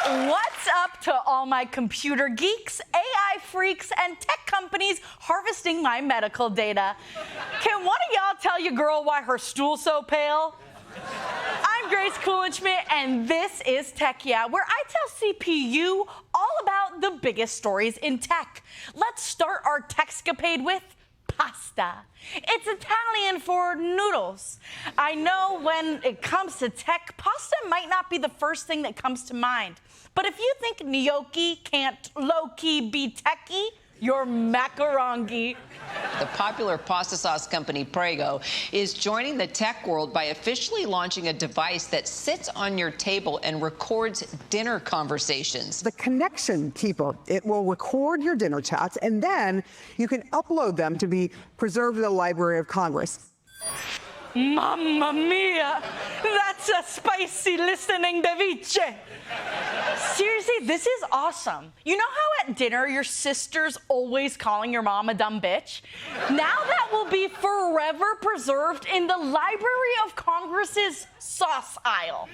What's up to all my computer geeks, AI freaks, and tech companies harvesting my medical data? Can one of y'all tell your girl why her stool's so pale? I'm Grace Kuhlenschmidt, and this is Tech Yeah, where I tell CPU all about the biggest stories in tech. Let's start our techscapade with pasta. It's Italian for noodles. I know when it comes to tech, pasta might not be the first thing that comes to mind. But if you think gnocchi can't low-key be techy, you're macarongi. The popular pasta sauce company Prego is joining the tech world by officially launching a device that sits on your table and records dinner conversations. The connection keeper, it will record your dinner chats, and then you can upload them to be preserved in the Library of Congress. Mamma mia, that's a spicy listening ceviche. Seriously, this is awesome. You know how at dinner your sister's always calling your mom a dumb bitch? Now that will be forever preserved in the Library of Congress's sauce aisle.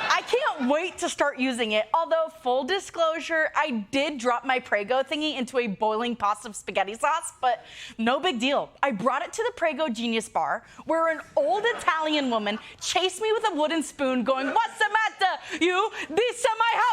I can't wait to start using it, although full disclosure, I did drop my Prego thingy into a boiling pot of spaghetti sauce, but no big deal. I brought it to the Prego Genius Bar, where an old Italian woman chased me with a wooden spoon going, "What's the matter, you? This is my house."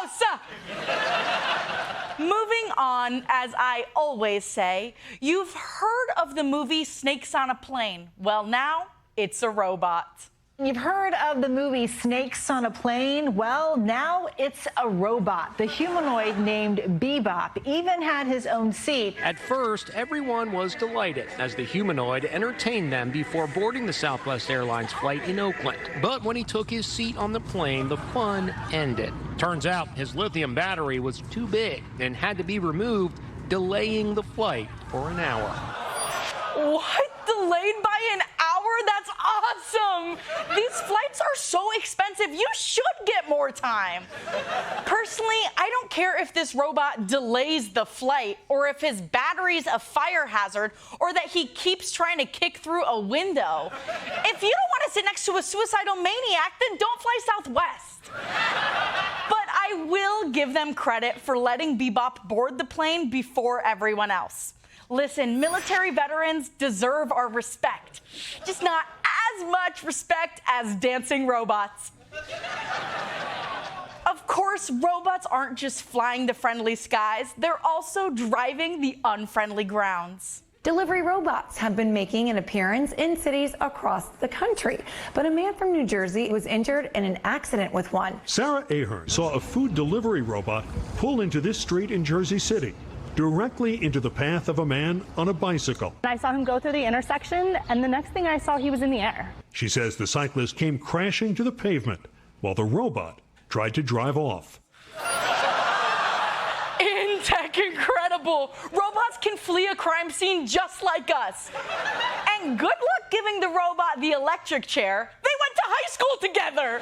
Moving on, as I always say, you've heard of the movie Snakes on a Plane. Well, now it's a robot. You've heard of the movie Snakes on a Plane? Well, now it's a robot. The humanoid named Bebop even had his own seat. At first, everyone was delighted as the humanoid entertained them before boarding the Southwest Airlines flight in Oakland. But when he took his seat on the plane, the fun ended. Turns out his lithium battery was too big and had to be removed, delaying the flight for an hour. What? Delayed by an hour? That's awesome! These flights are so expensive, you should get more time. Personally, I don't care if this robot delays the flight, or if his battery's a fire hazard, or that he keeps trying to kick through a window. If you don't want to sit next to a suicidal maniac, then don't fly Southwest. But I will give them credit for letting Bebop board the plane before everyone else. Listen, military veterans deserve our respect, just not as much respect as dancing robots. Of course, robots aren't just flying the friendly skies, they're also driving the unfriendly grounds. Delivery robots have been making an appearance in cities across the country. But a man from New Jersey was injured in an accident with one. Sarah Ahern saw a food delivery robot pull into this street in Jersey City, directly into the path of a man on a bicycle. I saw him go through the intersection, and the next thing I saw, he was in the air. She says the cyclist came crashing to the pavement while the robot tried to drive off. In tech, incredible! Robots can flee a crime scene just like us. And good luck giving the robot the electric chair. They went to high school together.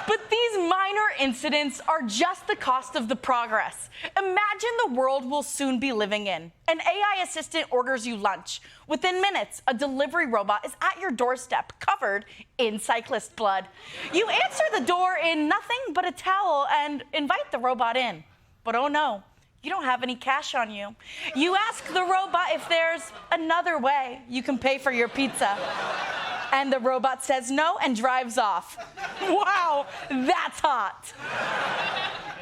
But these minor incidents are just the cost of the progress. Imagine the world we'll soon be living in. An AI assistant orders you lunch. Within minutes, a delivery robot is at your doorstep, covered in cyclist blood. You answer the door in nothing but a towel and invite the robot in. But oh no, you don't have any cash on you. You ask the robot if there's another way you can pay for your pizza. And the robot says no and drives off. Wow, that's hot.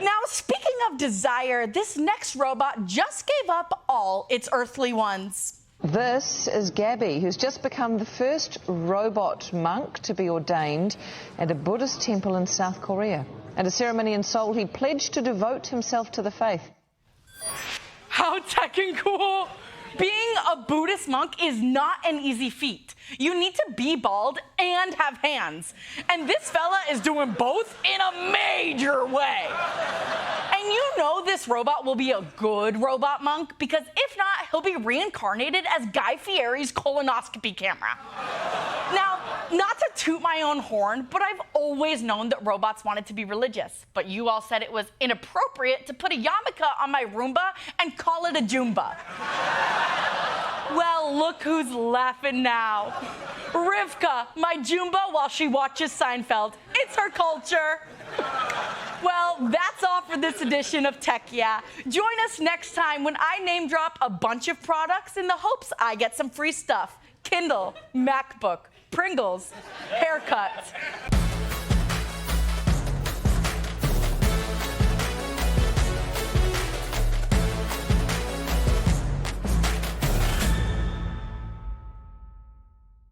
Now, speaking of desire, this next robot just gave up all its earthly ones. This is Gabby, who's just become the first robot monk to be ordained at a Buddhist temple in South Korea. At a ceremony in Seoul, he pledged to devote himself to the faith. How tech and cool! Being a Buddhist monk is not an easy feat. You need to be bald and have hands. And this fella is doing both in a major way. And you know this robot will be a good robot monk, because if not, he'll be reincarnated as Guy Fieri's colonoscopy camera. Now, not to toot my own horn, but I've always known that robots wanted to be religious. But you all said it was inappropriate to put a yarmulke on my Roomba and call it a Joomba. Well, look who's laughing now. my Joomba while she watches Seinfeld. It's her culture. Well, for this edition of Tech Yeah. Join us next time when I name drop a bunch of products in the hopes I get some free stuff. Kindle, MacBook, Pringles, haircuts.